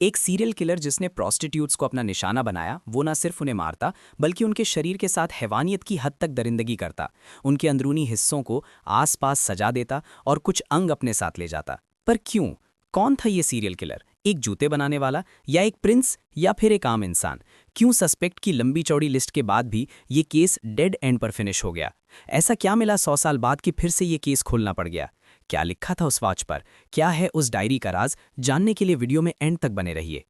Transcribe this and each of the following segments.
एक serial killer जिसने prostitutes को अपना निशाना बनाया, वो ना सिर्फ उन्हें मारता बल्कि उनके शरीर के साथ हैवानियत की हद तक दरिंदगी करता। उनके अंदरूनी हिस्सों को आसपास सजा देता और कुछ अंग अपने साथ ले जाता। पर क्यों? कौन था ये सीरियल किलर? एक जूते बनाने वाला, या एक प्रिंस, या फिर एक आम इंसान? क्यों सस्पेक्ट की लंबी चौड़ी लिस्ट के बाद भी ये केस डेड एंड पर फिनिश हो गया? ऐसा क्या मिला 100 साल बाद कि फिर से ये केस खोलना पड़ गया? क्या लिखा था उस वॉच पर? क्या है उस डायरी का राज? जानने के लिए वीडियो में एंड तक बने रहिए।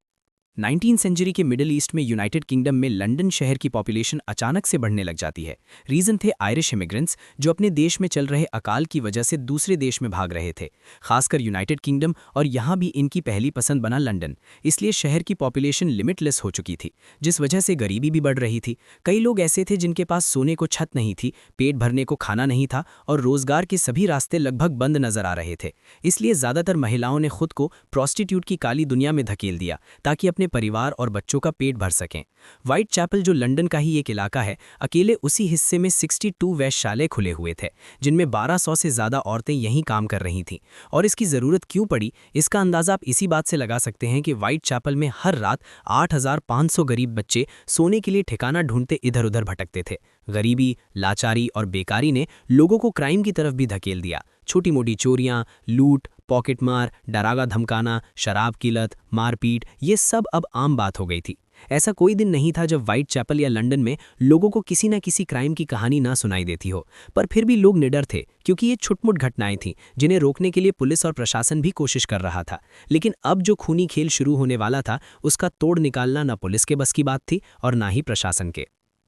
19वीं सेंचुरी के मिडिल ईस्ट में यूनाइटेड किंगडम में लंदन शहर की पॉपुलेशन अचानक से बढ़ने लग जाती है। रीजन थे आयरिश इमिग्रेंट्स जो अपने देश में चल रहे अकाल की वजह से दूसरे देश में भाग रहे थे, खासकर यूनाइटेड किंगडम, और यहाँ भी इनकी पहली पसंद बना लंदन। इसलिए शहर की पॉपुलेशन लिमिटलेस हो चुकी थी, जिस वजह से गरीबी भी बढ़ रही थी। कई लोग ऐसे थे जिनके पास सोने को छत नहीं थी, पेट भरने को खाना नहीं था और रोजगार के सभी रास्ते लगभग बंद नजर आ रहे थे। इसलिए ज्यादातर महिलाओं ने खुद को प्रोस्टिट्यूट की काली दुनिया में धकेल दिया ताकि अपने परिवार और बच्चों का पेट भर सकें। व्हाइट चैपल, जो लंदन का ही एक इलाका है, अकेले उसी हिस्से में 62 वैश्यशालाएं खुले हुए थे, जिनमें 1200 से ज्यादा औरतें यहीं काम कर रही थीं। और इसकी जरूरत क्यों पड़ी, इसका अंदाजा आप इसी बात से लगा सकते हैं कि व्हाइट चैपल में हर रात 8500 गरीब बच्चे सोने के लिए ठिकाना ढूंढते इधर उधर भटकते थे। गरीबी, लाचारी और बेकारी ने लोगों को क्राइम की तरफ भी धकेल दिया। छोटी मोटी चोरियां, लूट, पॉकेटमार, डरागा धमकाना, शराब की लत, मारपीट, ये सब अब आम बात हो गई थी। ऐसा कोई दिन नहीं था जब व्हाइट चैपल या लंदन में लोगों को किसी न किसी क्राइम की कहानी ना सुनाई देती हो। पर फिर भी लोग निडर थे, क्योंकि ये छुटमुट घटनाएं थीं जिन्हें रोकने के लिए पुलिस और प्रशासन भी कोशिश कर रहा था। लेकिन अब जो खूनी खेल शुरू होने वाला था, उसका तोड़ निकालना न पुलिस के बस की बात थी और ना ही प्रशासन के।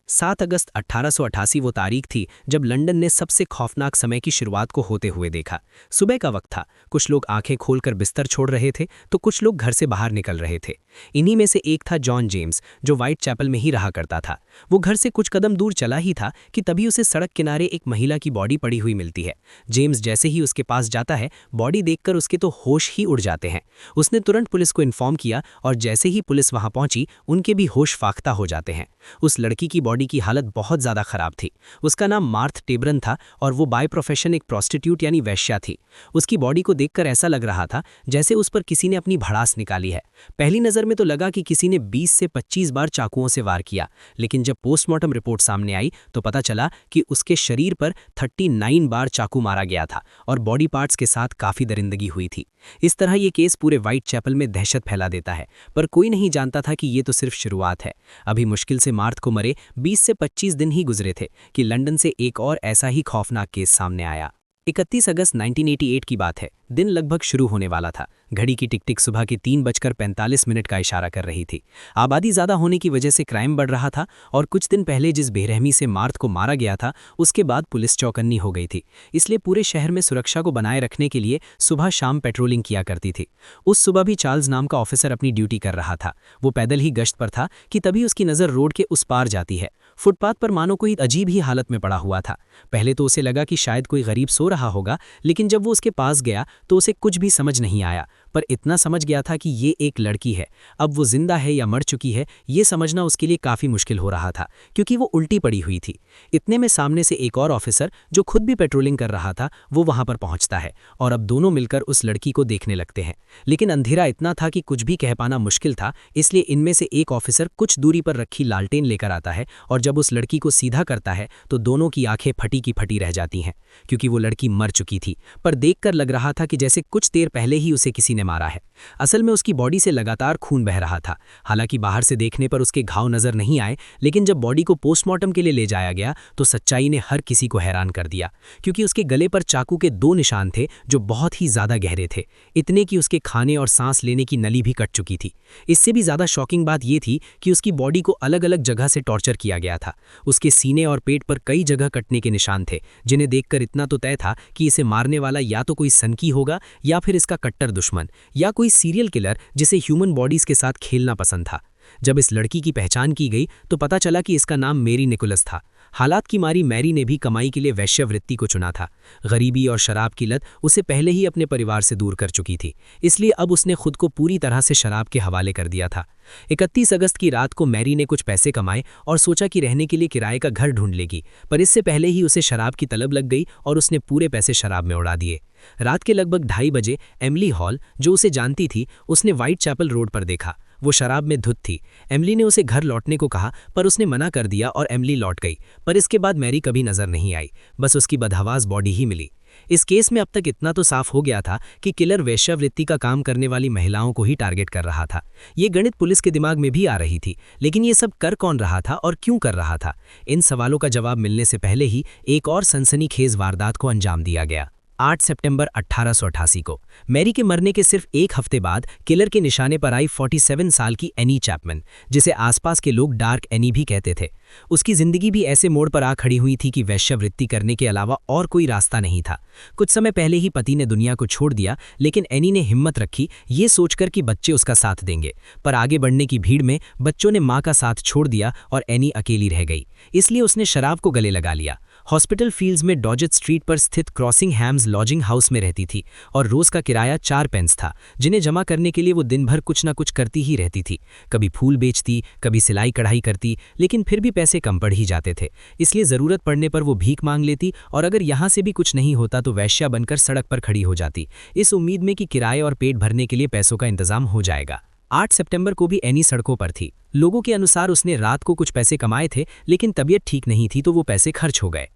7 अगस्त 1888 वो तारीख थी जब लंदन ने सबसे खौफनाक समय की शुरुआत को होते हुए देखा। सुबह का वक्त था, कुछ लोग आंखें खोलकर बिस्तर छोड़ रहे थे तो कुछ लोग घर से बाहर निकल रहे थे। इन्हीं में से एक था जॉन जेम्स, जो व्हाइट चैपल में ही रहा करता था। वो घर से कुछ कदम दूर चला ही था कि तभी उसे सड़क किनारे एक महिला की बॉडी पड़ी हुई मिलती है। जेम्स जैसे ही उसके पास जाता है, बॉडी देखकर उसके तो होश ही उड़ जाते हैं। उसने तुरंत पुलिस को इन्फॉर्म किया और जैसे ही पुलिस वहां पहुंची, उनके भी होश फाख्ता हो जाते हैं। उस लड़की की बॉडी की हालत बहुत ज्यादा खराब थी। उसका नाम मार्थ टेब्रन था और वो बाय प्रोफेशन एक प्रोस्टिट्यूट यानी वैश्या थी। उसकी बॉडी को देखकर ऐसा लग रहा था जैसे उस पर किसी ने अपनी भड़ास निकाली है। पहली नजर में तो लगा कि किसी ने 20 से 25 बार चाकुओं से वार किया, लेकिन जब पोस्टमार्टम रिपोर्ट सामने आई तो पता चला कि उसके शरीर पर 39 बार चाकू मारा गया था और बॉडी पार्ट्स के साथ काफी दरिंदगी हुई थी। इस तरह ये केस पूरे व्हाइट चैपल में दहशत फैला देता है, पर कोई नहीं जानता था कि ये तो सिर्फ शुरुआत है। अभी मुश्किल से मार्थ को मरे 20 से 25 दिन ही गुजरे थे कि लंदन से एक और ऐसा ही खौफनाक केस सामने आया। 31 अगस्त 1988 की बात है। दिन लगभग शुरू होने वाला था। घड़ी की टिक टिक सुबह के 3:45 का इशारा कर रही थी। आबादी ज्यादा होने की वजह से क्राइम बढ़ रहा था और कुछ दिन पहले जिस बेरहमी से मार्थ को मारा गया था, उसके बाद पुलिस चौकन्नी हो गई थी। इसलिए पूरे शहर में सुरक्षा को बनाए रखने के लिए सुबह शाम पेट्रोलिंग किया करती थी। उस सुबह भी चार्ल्स नाम का ऑफिसर अपनी ड्यूटी कर रहा था। वो पैदल ही गश्त पर था कि तभी उसकी नजर रोड के उस पार जाती है। फुटपाथ पर मानो कोई अजीब ही हालत में पड़ा हुआ था। पहले तो उसे लगा कि शायद कोई गरीब सो रहा होगा, लेकिन जब वो उसके पास गया तो उसे कुछ भी समझ नहीं आया, पर इतना समझ गया था कि ये एक लड़की है। अब वो जिंदा है या मर चुकी है, ये समझना उसके लिए काफी मुश्किल हो रहा था, क्योंकि वो उल्टी पड़ी हुई थी। इतने में सामने से एक और ऑफिसर, जो खुद भी पेट्रोलिंग कर रहा था, वो वहां पर पहुंचता है और अब दोनों मिलकर उस लड़की को देखने लगते हैं। लेकिन अंधेरा इतना था कि कुछ भी कह पाना मुश्किल था, इसलिए इनमें से एक ऑफिसर कुछ दूरी पर रखी लालटेन लेकर आता है और जब उस लड़की को सीधा करता है तो दोनों की आंखें फटी की फटी रह जाती हैं, क्योंकि वो लड़की मर चुकी थी, पर देखकर लग रहा था कि जैसे कुछ देर पहले ही उसे किसी ने मारा है। असल में उसकी बॉडी से लगातार खून बह रहा था। हालांकि बाहर से देखने पर उसके घाव नजर नहीं आए, लेकिन जब बॉडी को पोस्टमार्टम के लिए ले जाया गया तो सच्चाई ने हर किसी को हैरान कर दिया, क्योंकि उसके गले पर चाकू के 2 निशान थे जो बहुत ही ज्यादा गहरे थे, इतने कि उसके खाने और सांस लेने की नली भी कट चुकी थी। इससे भी ज्यादा शॉकिंग बात यह थी कि उसकी बॉडी को अलग अलग जगह से टॉर्चर किया गया था। उसके सीने और पेट पर कई जगह कटने के निशान थे, जिन्हें देखकर इतना तो तय था कि इसे मारने वाला या तो कोई सनकी होगा या फिर इसका कट्टर दुश्मन, या कोई सीरियल किलर जिसे ह्यूमन बॉडीज के साथ खेलना पसंद था। जब इस लड़की की पहचान की गई तो पता चला कि इसका नाम मेरी निकोलस था। हालात की मारी मैरी ने भी कमाई के लिए वैश्यवृत्ति को चुना था। गरीबी और शराब की लत उसे पहले ही अपने परिवार से दूर कर चुकी थी, इसलिए अब उसने खुद को पूरी तरह से शराब के हवाले कर दिया था। 31 अगस्त की रात को मैरी ने कुछ पैसे कमाए और सोचा कि रहने के लिए किराए का घर ढूंढ लेगी, पर इससे पहले ही उसे शराब की तलब लग गई और उसने पूरे पैसे शराब में उड़ा दिए। रात के लगभग 2:30 बजे एमिली हॉल, जो उसे जानती थी, उसने व्हाइट चैपल रोड पर देखा। वो शराब में धुत थी। एमिली ने उसे घर लौटने को कहा, पर उसने मना कर दिया और एमिली लौट गई। पर इसके बाद मैरी कभी नजर नहीं आई, बस उसकी बदहवास बॉडी ही मिली। इस केस में अब तक इतना तो साफ हो गया था कि किलर वेश्यावृत्ति का काम करने वाली महिलाओं को ही टारगेट कर रहा था। ये गणित पुलिस के दिमाग में भी आ रही थी, लेकिन ये सब कर कौन रहा था और क्यों कर रहा था? इन सवालों का जवाब मिलने से पहले ही एक और सनसनीखेज वारदात को अंजाम दिया गया। 8 सितंबर 1888 को मैरी के मरने के सिर्फ एक हफ्ते बाद किलर के निशाने पर आई 47 साल की एनी चैपमैन, जिसे आसपास के लोग डार्क एनी भी कहते थे। उसकी जिंदगी भी ऐसे मोड़ पर आ खड़ी हुई थी कि वेश्यावृत्ति करने के अलावा और कोई रास्ता नहीं था। कुछ समय पहले ही पति ने दुनिया को छोड़ दिया, लेकिन एनी ने हिम्मत रखी, ये सोचकर कि बच्चे उसका साथ देंगे। पर आगे बढ़ने की भीड़ में बच्चों ने माँ का साथ छोड़ दिया और एनी अकेली रह गई। इसलिए उसने शराब को गले लगा लिया। हॉस्पिटल फील्ड्स में डॉजेट स्ट्रीट पर स्थित क्रॉसिंग हैम्स लॉजिंग हाउस में रहती थी और रोज का किराया 4 पेंस था, जिन्हें जमा करने के लिए वो दिन भर कुछ ना कुछ करती ही रहती थी। कभी फूल बेचती, कभी सिलाई कढ़ाई करती, लेकिन फिर भी पैसे कम पड़ ही जाते थे। इसलिए ज़रूरत पड़ने पर वो भीख मांग लेती और अगर यहाँ से भी कुछ नहीं होता तो वैश्या बनकर सड़क पर खड़ी हो जाती, इस उम्मीद में कि किराए और पेट भरने के लिए पैसों का इंतजाम हो जाएगा। 8 सितंबर को भी एनी सड़कों पर थी। लोगों के अनुसार उसने रात को कुछ पैसे कमाए थे, लेकिन तबीयत ठीक नहीं थी तो वो पैसे खर्च हो गए।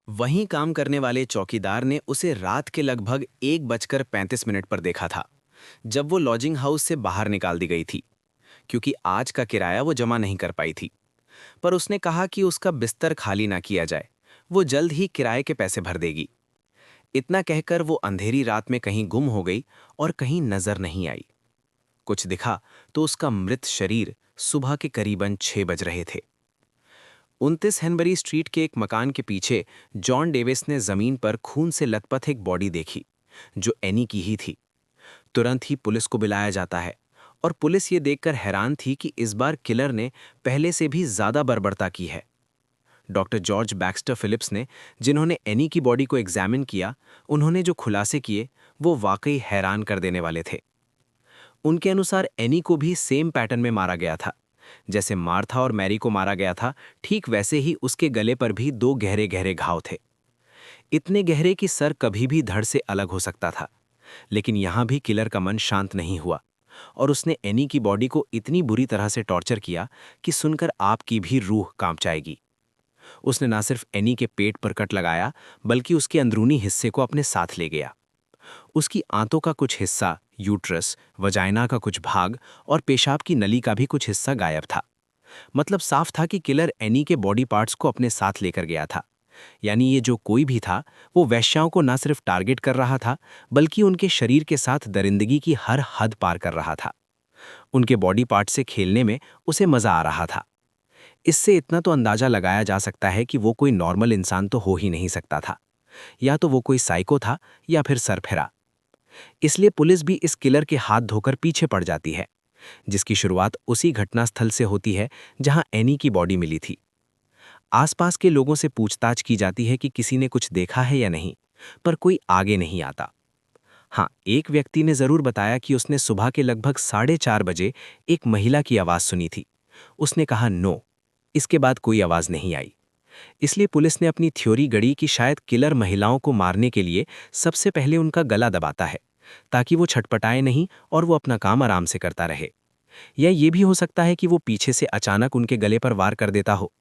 वहीं काम करने वाले चौकीदार ने उसे रात के लगभग 1:35 पर देखा था, जब वो लॉजिंग हाउस से बाहर निकाल दी गई थी, क्योंकि आज का किराया वो जमा नहीं कर पाई थी। पर उसने कहा कि उसका बिस्तर खाली ना किया जाए, वो जल्द ही किराए के पैसे भर देगी। इतना कहकर वो अंधेरी रात में कहीं गुम हो गई और कहीं नजर नहीं आई। कुछ दिखा तो उसका मृत शरीर सुबह के करीबन 6 बज रहे थे। 29 हेनबरी स्ट्रीट के एक मकान के पीछे जॉन डेविस ने जमीन पर खून से लथपथ एक बॉडी देखी, जो एनी की ही थी। तुरंत ही पुलिस को बुलाया जाता है और पुलिस ये देखकर हैरान थी कि इस बार किलर ने पहले से भी ज्यादा बर्बरता की है। डॉक्टर जॉर्ज बैक्स्टर फिलिप्स ने, जिन्होंने एनी की बॉडी को एग्जामिन किया, उन्होंने जो खुलासे किए वो वाकई हैरान कर देने वाले थे। उनके अनुसार एनी को भी सेम पैटर्न में मारा गया था। जैसे मार्था और मैरी को मारा गया था, ठीक वैसे ही उसके गले पर भी 2 गहरे गहरे घाव थे, इतने गहरे कि सर कभी भी धड़ से अलग हो सकता था। लेकिन यहां भी किलर का मन शांत नहीं हुआ और उसने एनी की बॉडी को इतनी बुरी तरह से टॉर्चर किया कि सुनकर आपकी भी रूह कांप जाएगी। उसने ना सिर्फ एनी के पेट पर कट लगाया, बल्कि उसके अंदरूनी हिस्से को अपने साथ ले गया। उसकी आंतों का कुछ हिस्सा, यूट्रस, वजाइना का कुछ भाग और पेशाब की नली का भी कुछ हिस्सा गायब था। मतलब साफ था कि किलर एनी के बॉडी पार्ट्स को अपने साथ लेकर गया था। यानी ये जो कोई भी था, वो वैश्याओं को ना सिर्फ टारगेट कर रहा था, बल्कि उनके शरीर के साथ दरिंदगी की हर हद पार कर रहा था। उनके बॉडी पार्ट से खेलने में उसे मजा आ रहा था। इससे इतना तो अंदाजा लगाया जा सकता है कि वो कोई नॉर्मल इंसान तो हो ही नहीं सकता था। या तो वो कोई साइको था या फिर सरफिरा। इसलिए पुलिस भी इस किलर के हाथ धोकर पीछे पड़ जाती है, जिसकी शुरुआत उसी घटनास्थल से होती है जहां एनी की बॉडी मिली थी। आसपास के लोगों से पूछताछ की जाती है कि किसी ने कुछ देखा है या नहीं, पर कोई आगे नहीं आता। हाँ, एक व्यक्ति ने जरूर बताया कि उसने सुबह के लगभग 4:30 बजे एक महिला की आवाज सुनी थी। उसने कहा नो। इसके बाद कोई आवाज नहीं आई। इसलिए पुलिस ने अपनी थ्योरी गढ़ी कि शायद किलर महिलाओं को मारने के लिए सबसे पहले उनका गला दबाता है, ताकि वो छटपटाए नहीं और वो अपना काम आराम से करता रहे। या ये भी हो सकता है कि वो पीछे से अचानक उनके गले पर वार कर देता हो,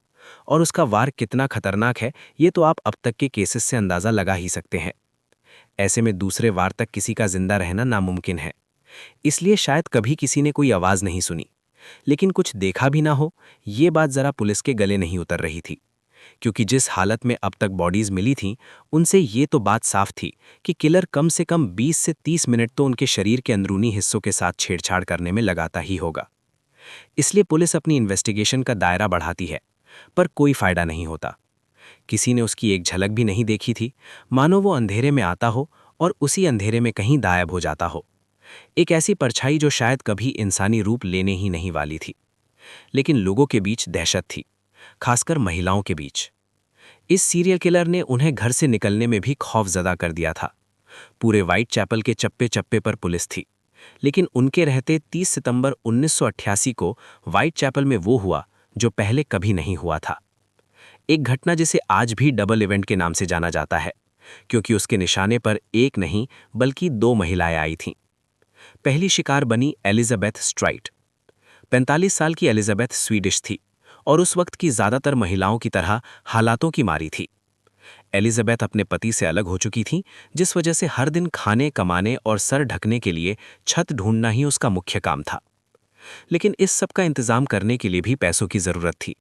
और उसका वार कितना खतरनाक है ये तो आप अब तक के केसेस से अंदाजा लगा ही सकते हैं। ऐसे में दूसरे वार तक किसी का जिंदा रहना नामुमकिन है। इसलिए शायद कभी किसी ने कोई आवाज नहीं सुनी, लेकिन कुछ देखा भी ना हो, ये बात जरा पुलिस के गले नहीं उतर रही थी। क्योंकि जिस हालत में अब तक बॉडीज मिली थीं, उनसे ये तो बात साफ थी कि किलर कम से कम 20 से 30 मिनट तो उनके शरीर के अंदरूनी हिस्सों के साथ छेड़छाड़ करने में लगाता ही होगा। इसलिए पुलिस अपनी इन्वेस्टिगेशन का दायरा बढ़ाती है, पर कोई फायदा नहीं होता। किसी ने उसकी एक झलक भी नहीं देखी थी, मानो वो अंधेरे में आता हो और उसी अंधेरे में कहीं गायब हो जाता हो। एक ऐसी परछाई जो शायद कभी इंसानी रूप लेने ही नहीं वाली थी। लेकिन लोगों के बीच दहशत थी, खासकर महिलाओं के बीच। इस सीरियल किलर ने उन्हें घर से निकलने में भी खौफजदा कर दिया था। पूरे व्हाइट चैपल के चप्पे चप्पे पर पुलिस थी, लेकिन उनके रहते 30 सितंबर 1988 को व्हाइट चैपल में वो हुआ जो पहले कभी नहीं हुआ था। एक घटना जिसे आज भी डबल इवेंट के नाम से जाना जाता है, क्योंकि उसके निशाने पर एक नहीं बल्कि 2 महिलाएं आई थीं। पहली शिकार बनी एलिजाबेथ स्ट्राइट। 45 साल की एलिजाबेथ स्वीडिश थी और उस वक्त की ज्यादातर महिलाओं की तरह हालातों की मारी थी। एलिजाबेथ अपने पति से अलग हो चुकी थी, जिस वजह से हर दिन खाने, कमाने और सर ढकने के लिए छत ढूंढना ही उसका मुख्य काम था। लेकिन इस सब का इंतजाम करने के लिए भी पैसों की जरूरत थी।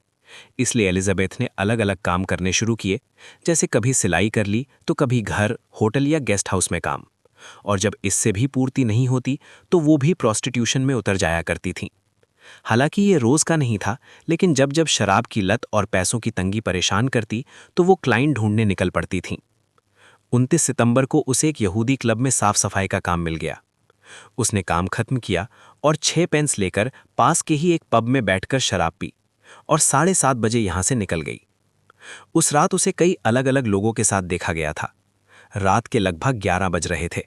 इसलिए एलिजाबेथ ने अलग अलग काम करने शुरू किए, जैसे कभी सिलाई कर ली तो कभी घर, होटल या गेस्ट हाउस में काम। और जब इससे भी पूर्ति नहीं होती तो वो भी प्रोस्टिट्यूशन में उतर जाया करती थीं। हालांकि ये रोज का नहीं था, लेकिन जब जब शराब की लत और पैसों की तंगी परेशान करती तो वो क्लाइंट ढूंढने निकल पड़ती थीं। 29 सितंबर को उसे एक यहूदी क्लब में साफ सफाई का काम मिल गया। उसने काम खत्म किया और 6 पेंस लेकर पास के ही एक पब में बैठकर शराब पी और 7:30 बजे यहां से निकल गई। उस रात उसे कई अलग अलग लोगों के साथ देखा गया था। रात के लगभग 11 बज रहे थे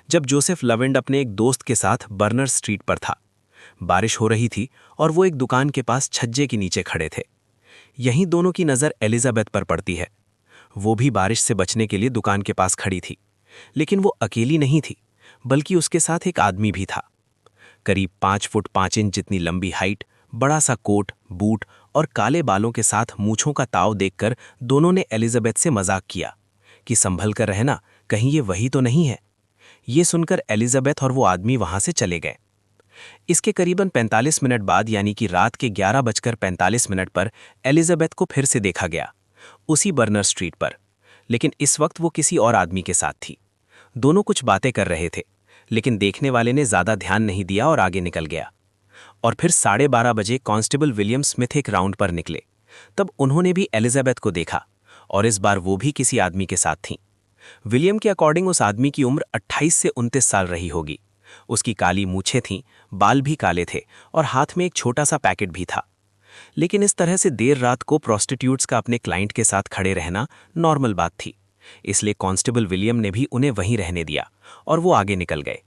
जब जोसेफ लवेंड अपने एक दोस्त के साथ बर्नर स्ट्रीट पर था। बारिश हो रही थी और वो एक दुकान के पास छज्जे के नीचे खड़े थे। यहीं दोनों की नज़र एलिजाबेथ पर पड़ती है। वो भी बारिश से बचने के लिए दुकान के पास खड़ी थी, लेकिन वो अकेली नहीं थी, बल्कि उसके साथ एक आदमी भी था। करीब 5 फुट 5 इंच जितनी लंबी हाइट, बड़ा सा कोट, बूट और काले बालों के साथ मूंछों का ताव देखकर दोनों ने एलिजाबेथ से मजाक किया कि संभल कर रहना, कहीं ये वही तो नहीं है। ये सुनकर एलिजाबेथ और वो आदमी वहां से चले गए। इसके करीबन 45 मिनट बाद, यानी कि रात के 11:45 पर एलिजाबेथ को फिर से देखा गया, उसी बर्नर स्ट्रीट पर। लेकिन इस वक्त वो किसी और आदमी के साथ थी। दोनों कुछ बातें कर रहे थे, लेकिन देखने वाले ने ज्यादा ध्यान नहीं दिया और आगे निकल गया। और फिर 12:30 बजे कांस्टेबल विलियम स्मिथ एक राउंड पर निकले। तब उन्होंने भी एलिजाबेथ को देखा और इस बार वो भी किसी आदमी के साथ थीं। विलियम के अकॉर्डिंग उस आदमी की उम्र 28 से 29 साल रही होगी। उसकी काली मूछें थीं, बाल भी काले थे और हाथ में एक छोटा सा पैकेट भी था। लेकिन इस तरह से देर रात को प्रोस्टिट्यूट्स का अपने क्लाइंट के साथ खड़े रहना नॉर्मल बात थी। इसलिए कांस्टेबल विलियम ने भी उन्हें वहीं रहने दिया और वो आगे निकल गए।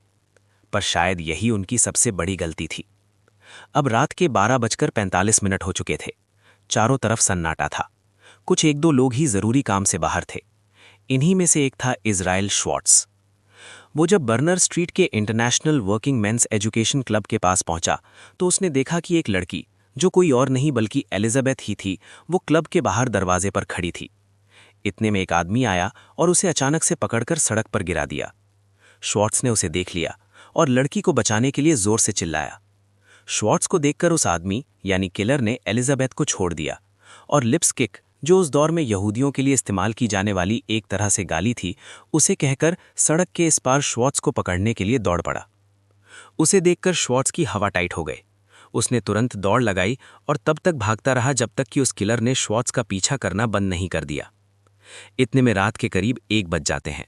पर शायद यही उनकी सबसे बड़ी गलती थी। अब रात के 12:45 हो चुके थे। चारों तरफ सन्नाटा था। कुछ एक दो लोग ही जरूरी काम से बाहर थे। इन्हीं में से एक था इज़राइल श्वार्ट्ज। वो जब बर्नर स्ट्रीट के international working men's education club के पास पहुंचा तो उसने देखा कि एक लड़की, जो कोई और नहीं बल्कि एलिजाबेथ ही थी, वो क्लब के बाहर दरवाजे पर खड़ी थी। इतने में एक आदमी आया और उसे अचानक से पकड़कर सड़क पर गिरा दिया। श्वार्ट्ज ने उसे देख लिया और लड़की को बचाने के लिए जोर से चिल्लाया। श्वार्ट्ज को देखकर उस आदमी यानी किलर ने एलिजाबेथ को छोड़ दिया और लिप्स किक, जो उस दौर में यहूदियों के लिए इस्तेमाल की जाने वाली एक तरह से गाली थी, उसे कहकर सड़क के इस पार श्वार्ट्ज को पकड़ने के लिए दौड़ पड़ा। उसे देखकर श्वार्ट्ज की हवा टाइट हो गई। उसने तुरंत दौड़ लगाई और तब तक भागता रहा जब तक कि उस किलर ने श्वार्ट्ज का पीछा करना बंद नहीं कर दिया। इतने में रात के करीब 1 बज जाते हैं।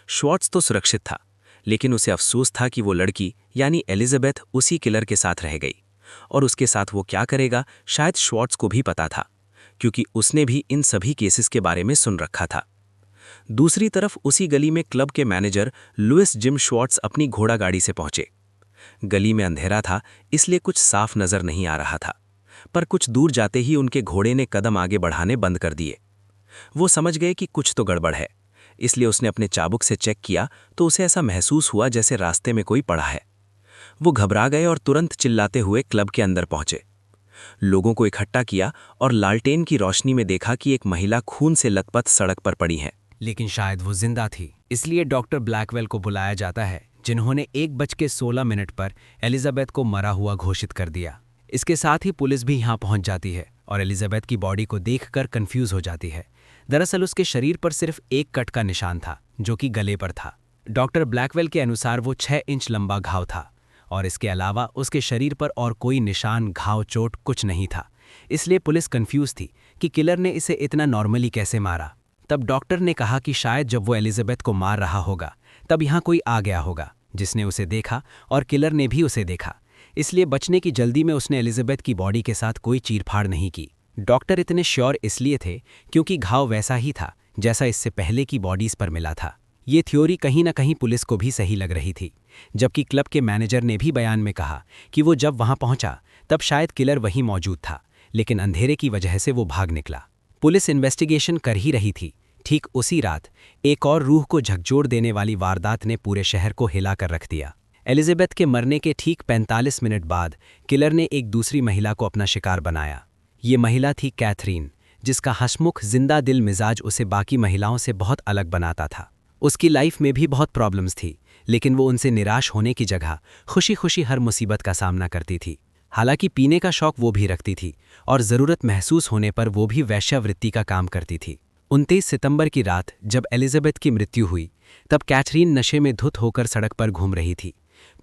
श्वार्ट्ज तो सुरक्षित था, लेकिन उसे अफसोस था कि वो लड़की यानी एलिजाबेथ उसी किलर के साथ रह गई। और उसके साथ वो क्या करेगा, शायद श्वार्ट्ज को भी पता था, क्योंकि उसने भी इन सभी केसेस के बारे में सुन रखा था। दूसरी तरफ उसी गली में क्लब के मैनेजर लुइस जिम श्वार्ट्ज अपनी घोड़ा गाड़ी से पहुंचे। गली में अंधेरा था, इसलिए कुछ साफ नजर नहीं आ रहा था, पर कुछ दूर जाते ही उनके घोड़े ने कदम आगे बढ़ाने बंद कर दिए। वो समझ गए कि कुछ तो गड़बड़ है, इसलिए उसने अपने चाबुक से चेक किया तो उसे ऐसा महसूस हुआ जैसे रास्ते में कोई पड़ा है। वो घबरा गए और तुरंत चिल्लाते हुए क्लब के अंदर पहुंचे। लोगों को इकट्ठा किया और लालटेन की रोशनी में देखा कि एक महिला खून से लथपथ सड़क पर पड़ी है। लेकिन शायद वो जिंदा थी, इसलिए डॉक्टर ब्लैकवेल को बुलाया जाता है, जिन्होंने 1:16 पर एलिजाबेथ को मरा हुआ घोषित कर दिया। इसके साथ ही पुलिस भी यहाँ पहुंच जाती है और एलिजाबेथ की बॉडी को देखकर कंफ्यूज हो जाती है। दरअसल उसके शरीर पर सिर्फ एक कट का निशान था, जो कि गले पर था। डॉक्टर ब्लैकवेल के अनुसार वो 6 इंच लंबा घाव था और इसके अलावा उसके शरीर पर और कोई निशान, घाव, चोट कुछ नहीं था। इसलिए पुलिस कंफ्यूज थी कि किलर ने इसे इतना नॉर्मली कैसे मारा। तब डॉक्टर ने कहा कि शायद जब वो एलिजाबेथ को मार रहा होगा तब यहाँ कोई आ गया होगा जिसने उसे देखा और किलर ने भी उसे देखा। इसलिए बचने की जल्दी में उसने एलिजाबेथ की बॉडी के साथ कोई चीरफाड़ नहीं की। डॉक्टर इतने श्योर इसलिए थे क्योंकि घाव वैसा ही था जैसा इससे पहले की बॉडीज पर मिला था। ये थ्योरी कहीं ना कहीं पुलिस को भी सही लग रही थी, जबकि क्लब के मैनेजर ने भी बयान में कहा कि वो जब वहां पहुंचा तब शायद किलर वहीं मौजूद था, लेकिन अंधेरे की वजह से वो भाग निकला। पुलिस इन्वेस्टिगेशन कर ही रही थी ठीक उसी रात एक और रूह को झकझोर देने वाली वारदात ने पूरे शहर को हिला कर रख दिया। एलिजाबेथ के मरने के ठीक 45 मिनट बाद किलर ने एक दूसरी महिला को अपना शिकार बनाया। ये महिला थी कैथरीन, जिसका हंसमुख जिंदा दिल मिजाज उसे बाकी महिलाओं से बहुत अलग बनाता था। उसकी लाइफ में भी बहुत प्रॉब्लम्स थी, लेकिन वो उनसे निराश होने की जगह खुशी खुशी हर मुसीबत का सामना करती थी। हालांकि पीने का शौक वो भी रखती थी और ज़रूरत महसूस होने पर वो भी वैश्यावृत्ति का काम करती थी। 29 सितंबर की रात जब एलिजाबेथ की मृत्यु हुई, तब कैथरीन नशे में धुत होकर सड़क पर घूम रही थी।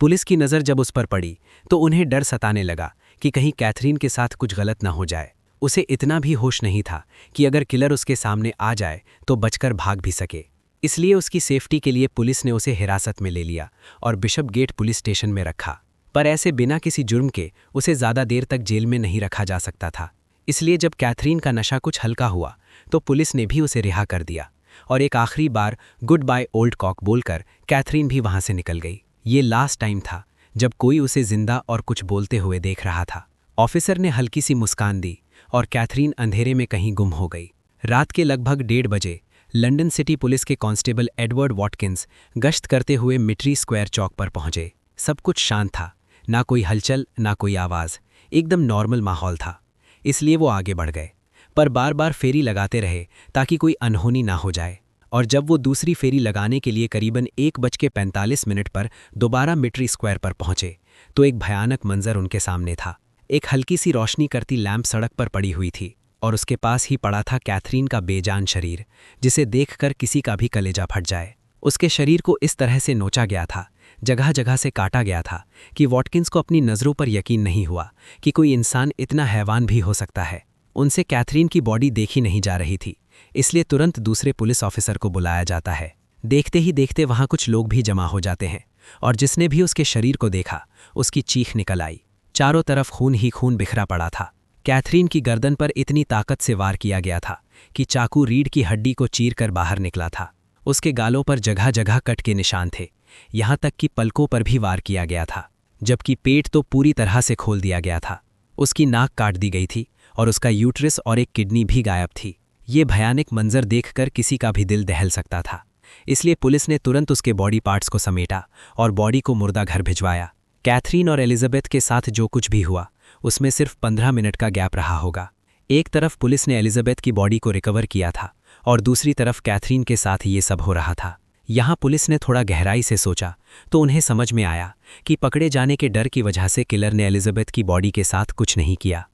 पुलिस की नज़र जब उस पर पड़ी तो उन्हें डर सताने लगा कि कहीं कैथरीन के साथ कुछ गलत न हो जाए। उसे इतना भी होश नहीं था कि अगर किलर उसके सामने आ जाए तो बचकर भाग भी सके। इसलिए उसकी सेफ्टी के लिए पुलिस ने उसे हिरासत में ले लिया और बिशप गेट पुलिस स्टेशन में रखा। पर ऐसे बिना किसी जुर्म के उसे ज़्यादा देर तक जेल में नहीं रखा जा सकता था। इसलिए जब कैथरीन का नशा कुछ हल्का हुआ तो पुलिस ने भी उसे रिहा कर दिया और एक आखिरी बार गुड बाय ओल्ड कॉक बोलकर कैथरीन भी वहां से निकल गई। ये लास्ट टाइम था जब कोई उसे जिंदा और कुछ बोलते हुए देख रहा था। ऑफिसर ने हल्की सी मुस्कान दी और कैथरीन अंधेरे में कहीं गुम हो गई। रात के लगभग 1:30 बजे लंदन सिटी पुलिस के कांस्टेबल एडवर्ड वॉटकिंस गश्त करते हुए मिट्री स्क्वायर चौक पर पहुंचे। सब कुछ शांत था, ना कोई हलचल ना कोई आवाज़, एकदम नॉर्मल माहौल था। इसलिए वो आगे बढ़ गए, पर बार बार फेरी लगाते रहे ताकि कोई अनहोनी ना हो जाए। और जब वो दूसरी फेरी लगाने के लिए करीबन 1:45 पर दोबारा मिट्री स्क्वायर पर पहुंचे तो एक भयानक मंजर उनके सामने था। एक हल्की सी रोशनी करती लैंप सड़क पर पड़ी हुई थी और उसके पास ही पड़ा था कैथरीन का बेजान शरीर, जिसे देखकर किसी का भी कलेजा फट जाए। उसके शरीर को इस तरह से नोचा गया था, जगह जगह से काटा गया था कि वॉटकिंस को अपनी नज़रों पर यकीन नहीं हुआ कि कोई इंसान इतना हैवान भी हो सकता है। उनसे कैथरीन की बॉडी देखी नहीं जा रही थी, इसलिए तुरंत दूसरे पुलिस ऑफिसर को बुलाया जाता है। देखते ही देखते वहाँ कुछ लोग भी जमा हो जाते हैं और जिसने भी उसके शरीर को देखा उसकी चीख निकल आई। चारों तरफ खून ही खून बिखरा पड़ा था। कैथरीन की गर्दन पर इतनी ताकत से वार किया गया था कि चाकू रीढ़ की हड्डी को चीरकर बाहर निकला था। उसके गालों पर जगह जगह कट के निशान थे, यहाँ तक कि पलकों पर भी वार किया गया था, जबकि पेट तो पूरी तरह से खोल दिया गया था। उसकी नाक काट दी गई थी और उसका यूट्रस और एक किडनी भी गायब थी। ये भयानक मंजर देखकर किसी का भी दिल दहल सकता था। इसलिए पुलिस ने तुरंत उसके बॉडी पार्ट्स को समेटा और बॉडी को मुर्दा घर भिजवाया। कैथरीन और एलिजाबेथ के साथ जो कुछ भी हुआ उसमें सिर्फ 15 मिनट का गैप रहा होगा। एक तरफ पुलिस ने एलिजाबेथ की बॉडी को रिकवर किया था और दूसरी तरफ कैथरीन के साथ ये सब हो रहा था। यहाँ पुलिस ने थोड़ा गहराई से सोचा तो उन्हें समझ में आया कि पकड़े जाने के डर की वजह से किलर ने एलिजाबेथ की बॉडी के साथ कुछ नहीं किया,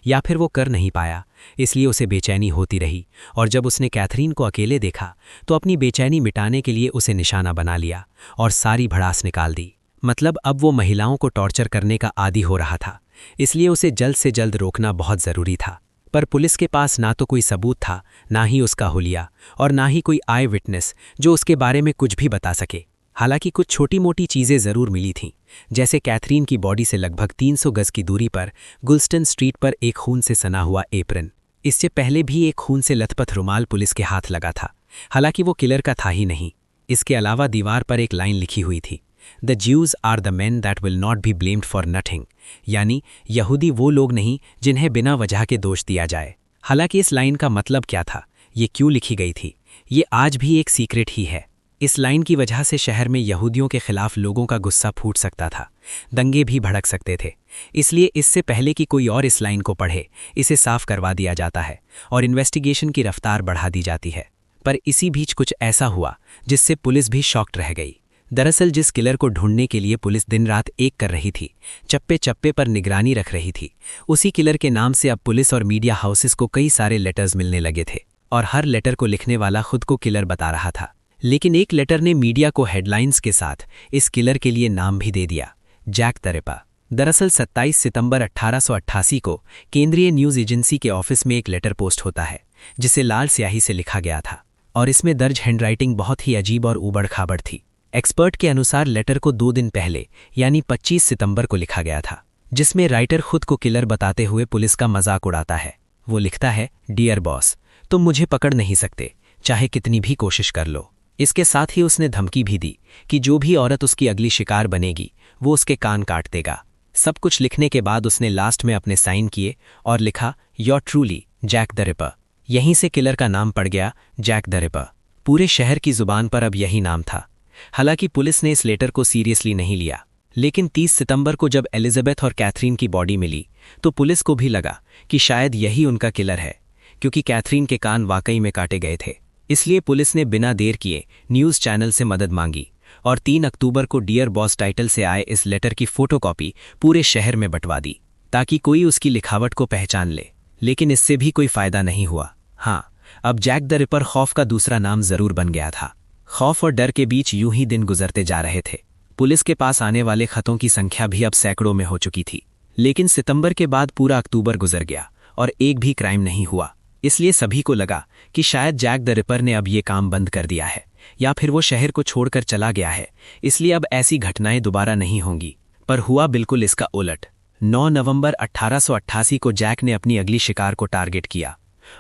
या फिर वो कर नहीं पाया, इसलिए उसे बेचैनी होती रही। और जब उसने कैथरीन को अकेले देखा तो अपनी बेचैनी मिटाने के लिए उसे निशाना बना लिया और सारी भड़ास निकाल दी। मतलब अब वो महिलाओं को टॉर्चर करने का आदी हो रहा था, इसलिए उसे जल्द से जल्द रोकना बहुत ज़रूरी था। पर पुलिस के पास ना तो कोई सबूत था, ना ही उसका हुलिया और ना ही कोई आई विटनेस जो उसके बारे में कुछ भी बता सके। हालांकि कुछ छोटी मोटी चीज़ें ज़रूर मिली थीं, जैसे कैथरीन की बॉडी से लगभग 300 गज की दूरी पर गुलस्टन स्ट्रीट पर एक खून से सना हुआ एप्रन। इससे पहले भी एक खून से लथपथ रुमाल पुलिस के हाथ लगा था, हालांकि वो किलर का था ही नहीं। इसके अलावा दीवार पर एक लाइन लिखी हुई थी, the Jews are the man that will not be blamed for nothing, यानी यहूदी वो लोग नहीं जिन्हें बिना वजह के दोष दिया जाए। हालांकि इस लाइन का मतलब क्या था, ये क्यों लिखी गई थी, ये आज भी एक सीक्रेट ही है। इस लाइन की वजह से शहर में यहूदियों के खिलाफ लोगों का गुस्सा फूट सकता था, दंगे भी भड़क सकते थे। इसलिए इससे पहले कि कोई और इस लाइन को पढ़े, इसे साफ करवा दिया जाता है और इन्वेस्टिगेशन की रफ्तार बढ़ा दी जाती है। पर इसी बीच कुछ ऐसा हुआ जिससे पुलिस भी शॉक्ड रह गई। दरअसल जिस किलर को ढूंढने के लिए पुलिस दिन रात एक कर रही थी, चप्पे चप्पे पर निगरानी रख रही थी, उसी किलर के नाम से अब पुलिस और मीडिया हाउसेस को कई सारे लेटर्स मिलने लगे थे और हर लेटर को लिखने वाला खुद को किलर बता रहा था। लेकिन एक लेटर ने मीडिया को हेडलाइंस के साथ इस किलर के लिए नाम भी दे दिया, जैक द रिपर। दरअसल 27 सितंबर 1888 को केंद्रीय न्यूज़ एजेंसी के ऑफिस में एक लेटर पोस्ट होता है, जिसे लाल स्याही से लिखा गया था और इसमें दर्ज हैंडराइटिंग बहुत ही अजीब और ऊबड़ खाबड़ थी। एक्सपर्ट के अनुसार लेटर को 2 दिन पहले यानी 25 सितंबर को लिखा गया था, जिसमें राइटर खुद को किलर बताते हुए पुलिस का मजाक उड़ाता है। वो लिखता है, डियर बॉस, तुम मुझे पकड़ नहीं सकते, चाहे कितनी भी कोशिश कर लो। इसके साथ ही उसने धमकी भी दी कि जो भी औरत उसकी अगली शिकार बनेगी वो उसके कान काट देगा। सब कुछ लिखने के बाद उसने लास्ट में अपने साइन किए और लिखा, your truly Jack the Ripper. यहीं से किलर का नाम पड़ गया जैक द रिपर। पूरे शहर की जुबान पर अब यही नाम था। हालांकि पुलिस ने इस लेटर को सीरियसली नहीं लिया, लेकिन 30 सितंबर को जब एलिजाबेथ और कैथरीन की बॉडी मिली तो पुलिस को भी लगा कि शायद यही उनका किलर है, क्योंकि कैथरीन के कान वाकई में काटे गए थे। इसलिए पुलिस ने बिना देर किए न्यूज़ चैनल से मदद मांगी और 3 अक्टूबर को डियर बॉस टाइटल से आए इस लेटर की फोटोकॉपी पूरे शहर में बंटवा दी ताकि कोई उसकी लिखावट को पहचान ले। लेकिन इससे भी कोई फायदा नहीं हुआ। हाँ, अब जैक द रिपर खौफ का दूसरा नाम जरूर बन गया था। खौफ और डर के बीच यूं ही दिन गुजरते जा रहे थे। पुलिस के पास आने वाले खतों की संख्या भी अब सैकड़ों में हो चुकी थी। लेकिन सितंबर के बाद पूरा अक्टूबर गुजर गया और एक भी क्राइम नहीं हुआ। इसलिए सभी को लगा कि शायद जैक द रिपर ने अब ये काम बंद कर दिया है या फिर वो शहर को छोड़कर चला गया है, इसलिए अब ऐसी घटनाएं दोबारा नहीं होंगी। पर हुआ बिल्कुल इसका उलट। 9 नवंबर 1888 को जैक ने अपनी अगली शिकार को टारगेट किया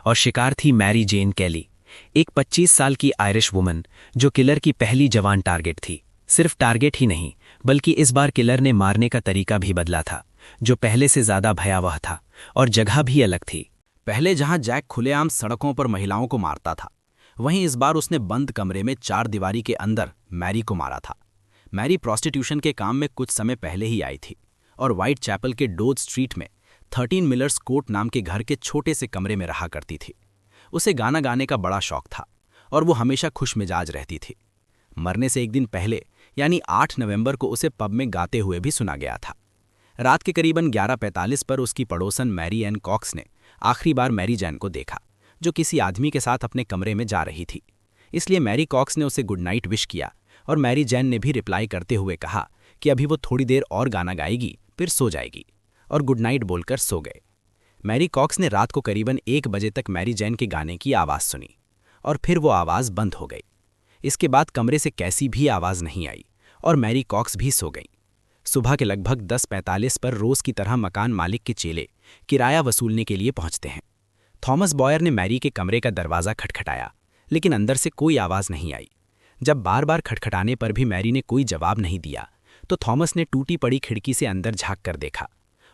और शिकार थी मैरी जेन कैली, एक 25 साल की आयरिश वुमन जो किलर की पहली जवान टारगेट थी। सिर्फ टारगेट ही नहीं, बल्कि इस बार किलर ने मारने का तरीका भी बदला था, जो पहले से ज्यादा भयावह था और जगह भी अलग थी। पहले जहां जैक खुलेआम सड़कों पर महिलाओं को मारता था, वहीं इस बार उसने बंद कमरे में 4 दीवारी के अंदर मैरी को मारा था। मैरी प्रोस्टिट्यूशन के काम में कुछ समय पहले ही आई थी और व्हाइट चैपल के डोज स्ट्रीट में 13 मिलर्स कोर्ट नाम के घर के छोटे से कमरे में रहा करती थी। उसे गाना गाने का बड़ा शौक था और वो हमेशा खुश मिजाज रहती थी। मरने से एक दिन पहले यानी 8 नवंबर को उसे पब में गाते हुए भी सुना गया था। रात के करीबन 11:45 पर उसकी पड़ोसन मैरी एन कॉक्स ने आखिरी बार मैरी जैन को देखा, जो किसी आदमी के साथ अपने कमरे में जा रही थी। इसलिए मैरी कॉक्स ने उसे गुड नाइट विश किया और मैरी जैन ने भी रिप्लाई करते हुए कहा कि अभी वो थोड़ी देर और गाना गाएगी, फिर सो जाएगी, और गुड नाइट बोलकर सो गए। मैरी कॉक्स ने रात को करीबन 1 बजे तक मैरी जैन के गाने की आवाज़ सुनी और फिर वो आवाज़ बंद हो गई। इसके बाद कमरे से कैसी भी आवाज़ नहीं आई और मैरी कॉक्स भी सो गई। सुबह के लगभग 10:45 पर रोज़ की तरह मकान मालिक के चेले किराया वसूलने के लिए पहुंचते हैं। थॉमस बॉयर ने मैरी के कमरे का दरवाज़ा खटखटाया, लेकिन अंदर से कोई आवाज़ नहीं आई। जब बार बार खटखटाने पर भी मैरी ने कोई जवाब नहीं दिया तो थॉमस ने टूटी पड़ी खिड़की से अंदर झांक कर देखा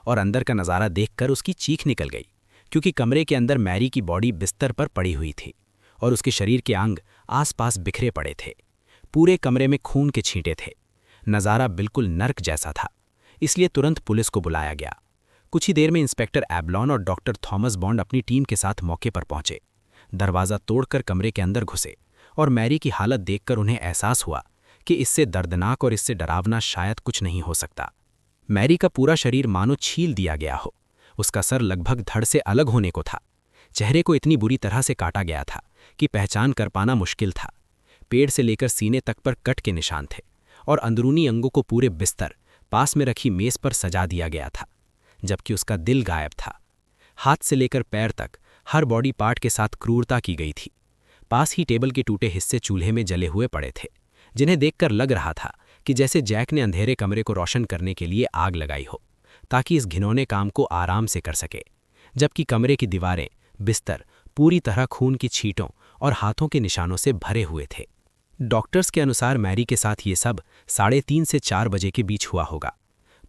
और अंदर का नज़ारा देखकर उसकी चीख निकल गई, क्योंकि कमरे के अंदर मैरी की बॉडी बिस्तर पर पड़ी हुई थी और उसके शरीर के अंग आसपास बिखरे पड़े थे। पूरे कमरे में खून के छींटे थे। नज़ारा बिल्कुल नर्क जैसा था। इसलिए तुरंत पुलिस को बुलाया गया। कुछ ही देर में इंस्पेक्टर एबलॉन और डॉक्टर थॉमस बॉन्ड अपनी टीम के साथ मौके पर पहुंचे। दरवाज़ा तोड़कर कमरे के अंदर घुसे और मैरी की हालत देखकर उन्हें एहसास हुआ कि इससे दर्दनाक और इससे डरावना शायद कुछ नहीं हो सकता। मैरी का पूरा शरीर मानो छील दिया गया हो। उसका सर लगभग धड़ से अलग होने को था। चेहरे को इतनी बुरी तरह से काटा गया था कि पहचान कर पाना मुश्किल था। पेड़ से लेकर सीने तक पर कट के निशान थे और अंदरूनी अंगों को पूरे बिस्तर पास में रखी मेज पर सजा दिया गया था, जबकि उसका दिल गायब था। हाथ से लेकर पैर तक हर बॉडी पार्ट के साथ क्रूरता की गई थी। पास ही टेबल के टूटे हिस्से चूल्हे में जले हुए पड़े थे, जिन्हें देखकर लग रहा था कि जैसे जैक ने अंधेरे कमरे को रोशन करने के लिए आग लगाई हो ताकि इस घिनौने काम को आराम से कर सके। जबकि कमरे की दीवारें, बिस्तर पूरी तरह खून की छींटों और हाथों के निशानों से भरे हुए थे। डॉक्टर्स के अनुसार मैरी के साथ ये सब 3:30 से 4 बजे के बीच हुआ होगा।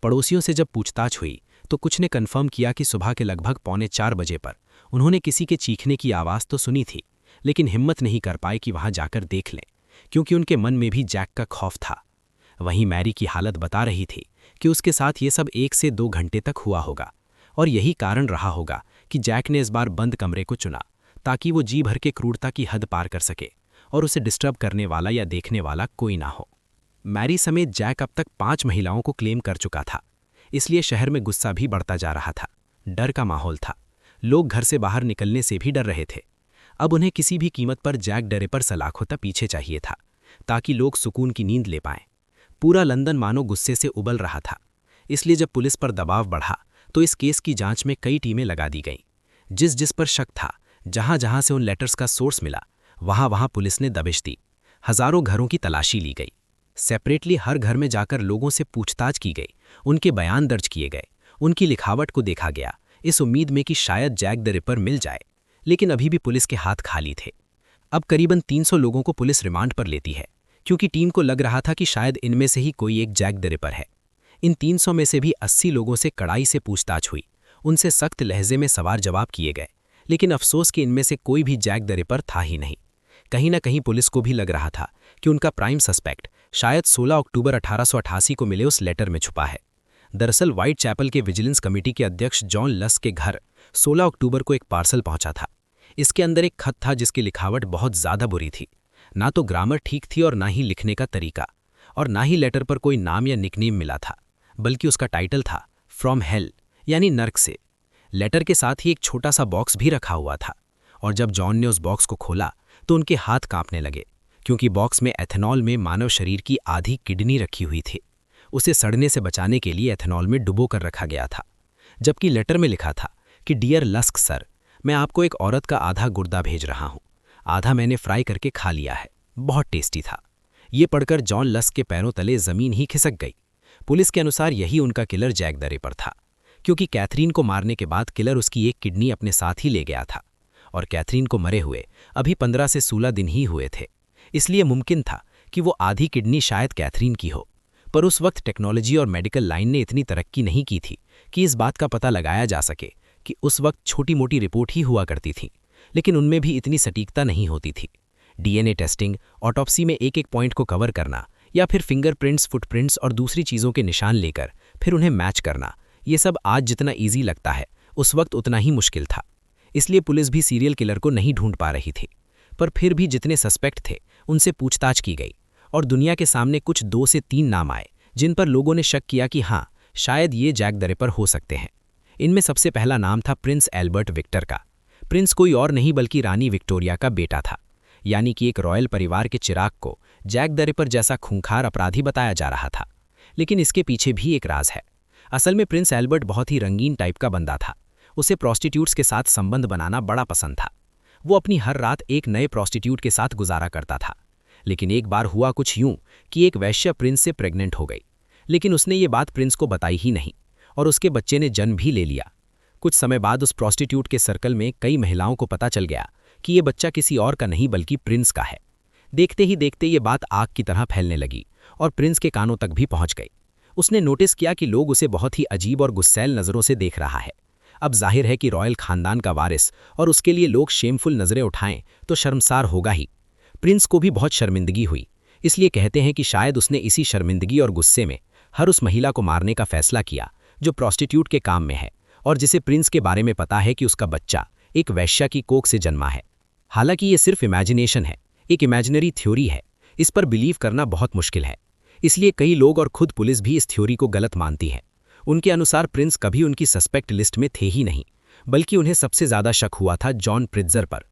पड़ोसियों से जब पूछताछ हुई तो कुछ ने कन्फर्म किया कि सुबह के लगभग 3:45 बजे पर उन्होंने किसी के चीखने की आवाज़ तो सुनी थी, लेकिन हिम्मत नहीं कर पाए कि वहां जाकर देख लें, क्योंकि उनके मन में भी जैक का खौफ था। वहीं मैरी की हालत बता रही थी कि उसके साथ ये सब 1 से 2 घंटे तक हुआ होगा और यही कारण रहा होगा कि जैक ने इस बार बंद कमरे को चुना ताकि वो जी भर के क्रूरता की हद पार कर सके और उसे डिस्टर्ब करने वाला या देखने वाला कोई ना हो। मैरी समेत जैक अब तक 5 महिलाओं को क्लेम कर चुका था, इसलिए शहर में गुस्सा भी बढ़ता जा रहा था। डर का माहौल था। लोग घर से बाहर निकलने से भी डर रहे थे। अब उन्हें किसी भी कीमत पर जैक द रिपर सलाखों तक पीछे चाहिए था ताकि लोग सुकून की नींद ले पाएं। पूरा लंदन मानो गुस्से से उबल रहा था। इसलिए जब पुलिस पर दबाव बढ़ा तो इस केस की जांच में कई टीमें लगा दी गईं। जिस पर शक था, जहां से उन लेटर्स का सोर्स मिला, वहां पुलिस ने दबिश दी। हजारों घरों की तलाशी ली गई। सेपरेटली हर घर में जाकर लोगों से पूछताछ की गई, उनके बयान दर्ज किए गए, उनकी लिखावट को देखा गया, इस उम्मीद में कि शायद जैक द रिपर मिल जाए। लेकिन अभी भी पुलिस के हाथ खाली थे। अब करीबन 300 लोगों को पुलिस रिमांड पर लेती है, क्योंकि टीम को लग रहा था कि शायद इनमें से ही कोई एक जैक द रिपर है। इन 300 में से भी 80 लोगों से कड़ाई से पूछताछ हुई, उनसे सख्त लहजे में सवाल जवाब किए गए, लेकिन अफसोस कि इनमें से कोई भी जैक द रिपर था ही नहीं। कहीं ना कहीं पुलिस को भी लग रहा था कि उनका प्राइम सस्पेक्ट शायद 16 अक्टूबर 1888 को मिले उस लेटर में छुपा है। दरअसल व्हाइट चैपल के विजिलेंस कमेटी के अध्यक्ष जॉन लस्क के घर 16 अक्टूबर को एक पार्सल पहुंचा था। इसके अंदर एक खत था जिसकी लिखावट बहुत ज़्यादा बुरी थी। ना तो ग्रामर ठीक थी और ना ही लिखने का तरीका, और ना ही लेटर पर कोई नाम या निकनेम मिला था, बल्कि उसका टाइटल था फ्रॉम हेल, यानी नर्क से। लेटर के साथ ही एक छोटा सा बॉक्स भी रखा हुआ था, और जब जॉन ने उस बॉक्स को खोला तो उनके हाथ कांपने लगे, क्योंकि बॉक्स में एथेनॉल में मानव शरीर की आधी किडनी रखी हुई थी। उसे सड़ने से बचाने के लिए एथेनॉल में डुबो कर रखा गया था। जबकि लेटर में लिखा था कि डियर लस्क सर, मैं आपको एक औरत का आधा गुर्दा भेज रहा हूँ, आधा मैंने फ्राई करके खा लिया है, बहुत टेस्टी था। ये पढ़कर जॉन लस्क के पैरों तले जमीन ही खिसक गई। पुलिस के अनुसार यही उनका किलर जैक द रिपर था, क्योंकि कैथरीन को मारने के बाद किलर उसकी एक किडनी अपने साथ ही ले गया था, और कैथरीन को मरे हुए अभी 15 से 16 दिन ही हुए थे। इसलिए मुमकिन था कि वो आधी किडनी शायद कैथरीन की हो। पर उस वक्त टेक्नोलॉजी और मेडिकल लाइन ने इतनी तरक्की नहीं की थी कि इस बात का पता लगाया जा सके कि उस वक्त छोटी मोटी रिपोर्ट ही हुआ करती थी, लेकिन उनमें भी इतनी सटीकता नहीं होती थी। डीएनए टेस्टिंग, ऑटोप्सी में एक एक पॉइंट को कवर करना, या फिर फिंगरप्रिंट्स, फुटप्रिंट्स और दूसरी चीज़ों के निशान लेकर फिर उन्हें मैच करना, ये सब आज जितना ईजी लगता है उस वक्त उतना ही मुश्किल था। इसलिए पुलिस भी सीरियल किलर को नहीं ढूंढ पा रही थी। पर फिर भी जितने सस्पेक्ट थे उनसे पूछताछ की गई, और दुनिया के सामने कुछ 2 से 3 नाम आए जिन पर लोगों ने शक किया कि हाँ, शायद ये जैक द रिपर हो सकते हैं। इनमें सबसे पहला नाम था प्रिंस एल्बर्ट विक्टर का। प्रिंस कोई और नहीं बल्कि रानी विक्टोरिया का बेटा था, यानी कि एक रॉयल परिवार के चिराग को जैक द रिपर जैसा खूंखार अपराधी बताया जा रहा था। लेकिन इसके पीछे भी एक राज है। असल में प्रिंस एल्बर्ट बहुत ही रंगीन टाइप का बंदा था। उसे प्रोस्टिट्यूट्स के साथ संबंध बनाना बड़ा पसंद था। वो अपनी हर रात एक नए प्रोस्टिट्यूट के साथ गुजारा करता था। लेकिन एक बार हुआ कुछ यूं कि एक वैश्य प्रिंस से प्रेग्नेंट हो गई, लेकिन उसने ये बात प्रिंस को बताई ही नहीं, और उसके बच्चे ने जन्म भी ले लिया। कुछ समय बाद उस प्रोस्टिट्यूट के सर्कल में कई महिलाओं को पता चल गया कि ये बच्चा किसी और का नहीं बल्कि प्रिंस का है। देखते ही देखते ये बात आग की तरह फैलने लगी और प्रिंस के कानों तक भी पहुंच गई। उसने नोटिस किया कि लोग उसे बहुत ही अजीब और गुस्सैल नज़रों से देख रहा है। अब जाहिर है कि रॉयल खानदान का वारिस और उसके लिए लोग शेमफुल नज़रें उठाएं तो शर्मसार होगा ही। प्रिंस को भी बहुत शर्मिंदगी हुई, इसलिए कहते हैं कि शायद उसने इसी शर्मिंदगी और गुस्से में हर उस महिला को मारने का फैसला किया जो प्रोस्टिट्यूट के काम में है और जिसे प्रिंस के बारे में पता है कि उसका बच्चा एक वैश्या की कोख से जन्मा है। हालांकि ये सिर्फ इमेजिनेशन है, एक इमेजिनरी थ्योरी है, इस पर बिलीव करना बहुत मुश्किल है। इसलिए कई लोग और खुद पुलिस भी इस थ्योरी को गलत मानती है। उनके अनुसार प्रिंस कभी उनकी सस्पेक्ट लिस्ट में थे ही नहीं, बल्कि उन्हें सबसे ज़्यादा शक हुआ था जॉन प्रिट्जर पर।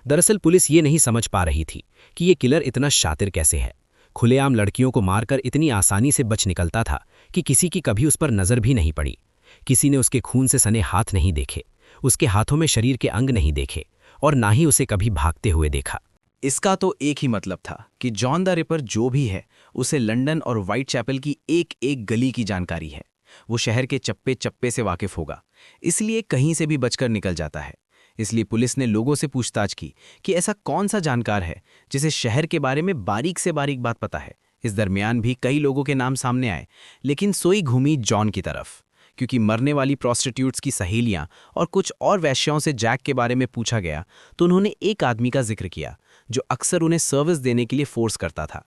दरअसल पुलिस ये नहीं समझ पा रही थी कि ये किलर इतना शातिर कैसे है। खुलेआम लड़कियों को मारकर इतनी आसानी से बच निकलता था कि किसी की कभी उस पर नज़र भी नहीं पड़ी। किसी ने उसके खून से सने हाथ नहीं देखे, उसके हाथों में शरीर के अंग नहीं देखे, और ना ही उसे कभी भागते हुए देखा। इसका तो एक ही मतलब था कि जॉन द रिपर जो भी है उसे लंदन और व्हाइट चैपल की एक एक गली की जानकारी है। वो शहर के चप्पे चप्पे से वाकिफ होगा, इसलिए कहीं से भी बचकर निकल जाता है। इसलिए पुलिस ने लोगों से पूछताछ की कि ऐसा कौन सा जानकार है जिसे शहर के बारे में बारीक से बारीक बात पता है। इस दरमियान भी कई लोगों के नाम सामने आए, लेकिन सोई घूमी जॉन की तरफ, क्योंकि मरने वाली प्रोस्टिट्यूट्स की सहेलियां और कुछ और वैश्याओं से जैक के बारे में पूछा गया तो उन्होंने एक आदमी का जिक्र किया जो अक्सर उन्हें सर्विस देने के लिए फोर्स करता था।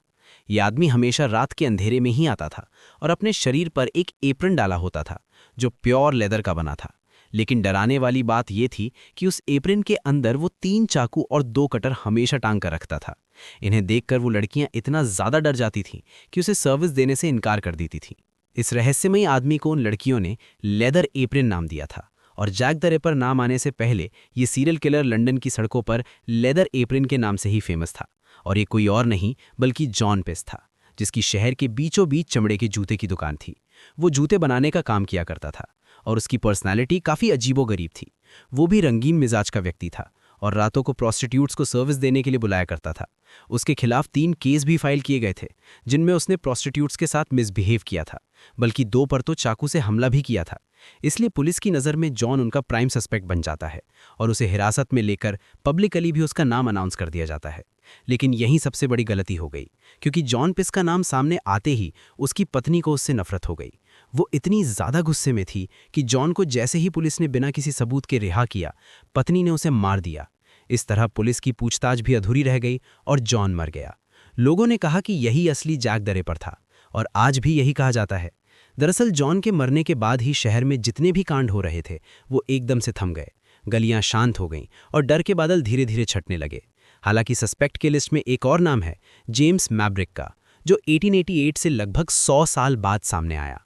यह आदमी हमेशा रात के अंधेरे में ही आता था और अपने शरीर पर एक एप्रन डाला होता था जो प्योर लेदर का बना था। लेकिन डराने वाली बात यह थी कि उस एप्रन के अंदर वो 3 चाकू और 2 कटर हमेशा टांग कर रखता था। इन्हें देखकर वो लड़कियां इतना ज़्यादा डर जाती थीं कि उसे सर्विस देने से इनकार कर देती थीं। इस रहस्यमयी आदमी को उन लड़कियों ने लेदर एप्रन नाम दिया था, और जैक द रिपर नाम आने से पहले ये सीरियल किलर लंदन की सड़कों पर लेदर एप्रन के नाम से ही फेमस था। और ये कोई और नहीं बल्कि जॉन पिस था, जिसकी शहर के बीचों बीच चमड़े के जूते की दुकान थी। वो जूते बनाने का काम किया करता था और उसकी पर्सनालिटी काफ़ी अजीबोगरीब थी। वो भी रंगीन मिजाज का व्यक्ति था और रातों को प्रोस्टिट्यूट्स को सर्विस देने के लिए बुलाया करता था। उसके खिलाफ 3 केस भी फाइल किए गए थे जिनमें उसने प्रोस्टिट्यूट्स के साथ मिसबिहेव किया था, बल्कि 2 पर तो चाकू से हमला भी किया था। इसलिए पुलिस की नज़र में जॉन उनका प्राइम सस्पेक्ट बन जाता है और उसे हिरासत में लेकर पब्लिकली भी उसका नाम अनाउंस कर दिया जाता है। लेकिन यही सबसे बड़ी गलती हो गई, क्योंकि जॉन पिस का नाम सामने आते ही उसकी पत्नी को उससे नफरत हो गई। वो इतनी ज़्यादा गुस्से में थी कि जॉन को जैसे ही पुलिस ने बिना किसी सबूत के रिहा किया, पत्नी ने उसे मार दिया। इस तरह पुलिस की पूछताछ भी अधूरी रह गई और जॉन मर गया। लोगों ने कहा कि यही असली जैक द रिपर था, और आज भी यही कहा जाता है। दरअसल जॉन के मरने के बाद ही शहर में जितने भी कांड हो रहे थे वो एकदम से थम गए। गलियां शांत हो गईं और डर के बादल धीरे धीरे छटने लगे। हालांकि सस्पेक्ट के लिस्ट में एक और नाम है, जेम्स मैब्रिक का, जो 1888 से लगभग 100 साल बाद सामने आया।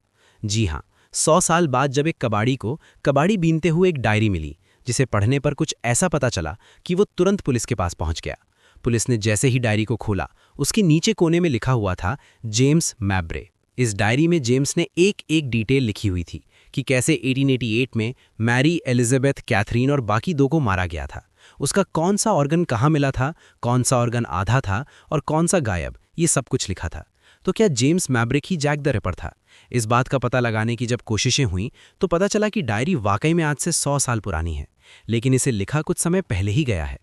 जी हाँ, 100 साल बाद जब एक कबाड़ी को कबाड़ी बीनते हुए एक डायरी मिली, जिसे पढ़ने पर कुछ ऐसा पता चला कि वो तुरंत पुलिस के पास पहुंच गया। पुलिस ने जैसे ही डायरी को खोला, उसके नीचे कोने में लिखा हुआ था जेम्स मैब्रे। इस डायरी में जेम्स ने एक एक डिटेल लिखी हुई थी कि कैसे 1888 में मैरी एलिजाबेथ कैथरीन और बाकी 2 को मारा गया था। उसका कौन सा ऑर्गन कहाँ मिला था, कौन सा ऑर्गन आधा था और कौन सा गायब, ये सब कुछ लिखा था। तो क्या जेम्स मैब्रिक ही जैक द रिपर था? इस बात का पता लगाने की जब कोशिशें हुईं तो पता चला कि डायरी वाकई में आज से 100 साल पुरानी है, लेकिन इसे लिखा कुछ समय पहले ही गया है।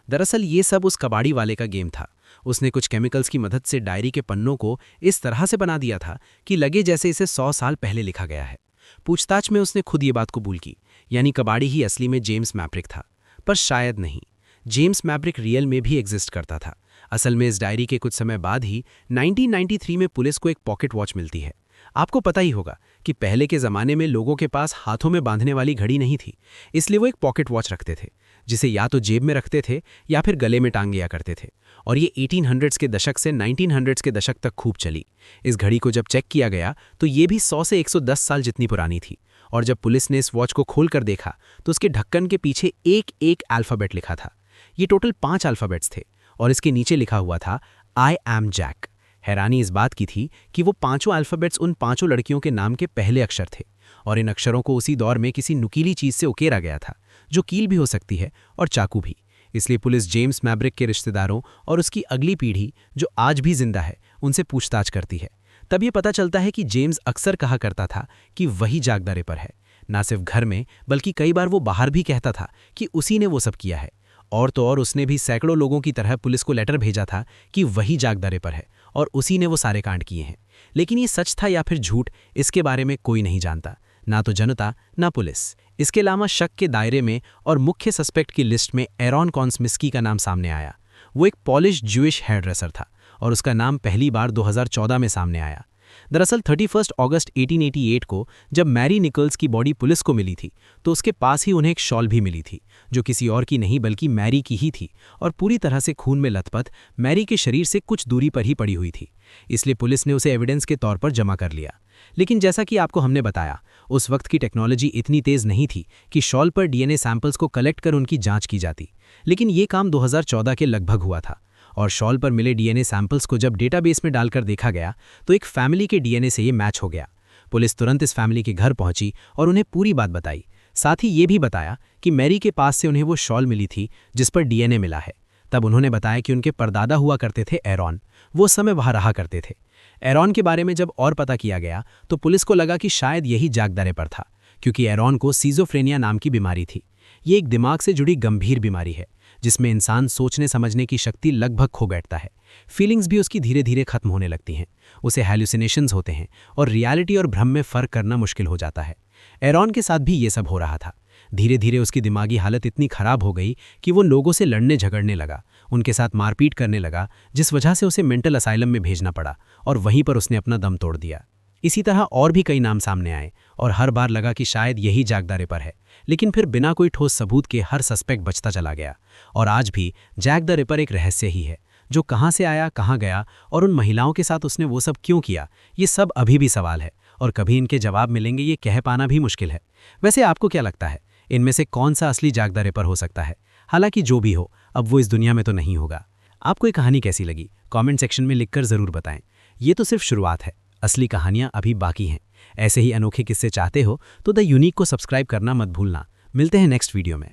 दरअसल ये सब उस कबाड़ी वाले का गेम था। उसने कुछ केमिकल्स की मदद से डायरी के पन्नों को इस तरह से बना दिया था कि लगे जैसे इसे 100 साल पहले लिखा गया है। पूछताछ में उसने खुद ये बात कबूल की, यानी कबाड़ी ही असली में जेम्स मैब्रिक था। पर शायद नहीं, जेम्स मैब्रिक रियल में भी एग्जिस्ट करता था। असल में इस डायरी के कुछ समय बाद ही 1993 में पुलिस को एक पॉकेट वॉच मिलती है। आपको पता ही होगा कि पहले के ज़माने में लोगों के पास हाथों में बांधने वाली घड़ी नहीं थी, इसलिए वो एक पॉकेट वॉच रखते थे, जिसे या तो जेब में रखते थे या फिर गले में टांग लिया करते थे। और ये 1800s के दशक से 1900s के दशक तक खूब चली। इस घड़ी को जब चेक किया गया तो ये भी 100 से 110 साल जितनी पुरानी थी। और जब पुलिस ने इस वॉच को खोल कर देखा तो उसके ढक्कन के पीछे एक एक अल्फ़ाबेट लिखा था। ये टोटल 5 अल्फ़ाबेट्स थे और इसके नीचे लिखा हुआ था आई एम जैक। हैरानी इस बात की थी कि वो 5 अल्फ़ाबेट्स उन 5 लड़कियों के नाम के पहले अक्षर थे, और इन अक्षरों को उसी दौर में किसी नुकीली चीज़ से उकेरा गया था, जो कील भी हो सकती है और चाकू भी। इसलिए पुलिस जेम्स मैब्रिक के रिश्तेदारों और उसकी अगली पीढ़ी, जो आज भी जिंदा है, उनसे पूछताछ करती है। तब ये पता चलता है कि जेम्स अक्सर कहा करता था कि वही जैक द रिपर है। ना सिर्फ घर में, बल्कि कई बार वो बाहर भी कहता था कि उसी ने वो सब किया है। और तो और उसने भी सैकड़ों लोगों की तरह पुलिस को लेटर भेजा था कि वही जैक द रिपर है और उसी ने वो सारे कांड किए हैं। लेकिन ये सच था या फिर झूठ, इसके बारे में कोई नहीं जानता, ना तो जनता ना पुलिस। इसके अलावा शक के दायरे में और मुख्य सस्पेक्ट की लिस्ट में एरॉन कॉन्समिस्की का नाम सामने आया। वो एक पॉलिश ज्यूइश हेयरड्रेसर था और उसका नाम पहली बार 2014 में सामने आया। दरअसल 31 अगस्त 1888 को जब मैरी निकल्स की बॉडी पुलिस को मिली थी तो उसके पास ही उन्हें एक शॉल भी मिली थी, जो किसी और की नहीं बल्कि मैरी की ही थी और पूरी तरह से खून में लथपथ मैरी के शरीर से कुछ दूरी पर ही पड़ी हुई थी। इसलिए पुलिस ने उसे एविडेंस के तौर पर जमा कर लिया। लेकिन जैसा कि आपको हमने बताया, उस वक्त की टेक्नोलॉजी इतनी तेज नहीं थी कि शॉल पर डीएनए सैंपल्स को कलेक्ट कर उनकी जांच की जाती। लेकिन ये काम 2014 के लगभग हुआ था और शॉल पर मिले डीएनए सैंपल्स को जब डेटाबेस में डालकर देखा गया तो एक फैमिली के डीएनए से ये मैच हो गया। पुलिस तुरंत इस फैमिली के घर पहुंची और उन्हें पूरी बात बताई। साथ ही ये भी बताया कि मैरी के पास से उन्हें वो शॉल मिली थी जिस पर डीएनए मिला है। तब उन्होंने बताया कि उनके परदादा हुआ करते थे एरॉन, वो समय वहां रहा करते थे। एरॉन के बारे में जब और पता किया गया तो पुलिस को लगा कि शायद यही जैक द रिपर था, क्योंकि एरॉन को सीजोफ्रेनिया नाम की बीमारी थी। ये एक दिमाग से जुड़ी गंभीर बीमारी है जिसमें इंसान सोचने समझने की शक्ति लगभग खो बैठता है। फीलिंग्स भी उसकी धीरे धीरे खत्म होने लगती हैं, उसे हैल्यूसिनेशंस होते हैं और रियलिटी और भ्रम में फ़र्क करना मुश्किल हो जाता है। एरॉन के साथ भी ये सब हो रहा था। धीरे धीरे उसकी दिमागी हालत इतनी खराब हो गई कि वो लोगों से लड़ने झगड़ने लगा, उनके साथ मारपीट करने लगा, जिस वजह से उसे मेंटल असाइलम में भेजना पड़ा और वहीं पर उसने अपना दम तोड़ दिया। इसी तरह और भी कई नाम सामने आए और हर बार लगा कि शायद यही जैक द रिपर है, लेकिन फिर बिना कोई ठोस सबूत के हर सस्पेक्ट बचता चला गया। और आज भी जैक द रिपर एक रहस्य ही है, जो कहाँ से आया, कहाँ गया और उन महिलाओं के साथ उसने वो सब क्यों किया, ये सब अभी भी सवाल है और कभी इनके जवाब मिलेंगे ये कह पाना भी मुश्किल है। वैसे आपको क्या लगता है, इनमें से कौन सा असली जैक द रिपर हो सकता है? हालांकि जो भी हो, अब वो इस दुनिया में तो नहीं होगा। आपको ये कहानी कैसी लगी कमेंट सेक्शन में लिखकर ज़रूर बताएं। ये तो सिर्फ शुरुआत है, असली कहानियां अभी बाकी हैं। ऐसे ही अनोखे किस्से चाहते हो तो द यूनिक को सब्सक्राइब करना मत भूलना। मिलते हैं नेक्स्ट वीडियो में।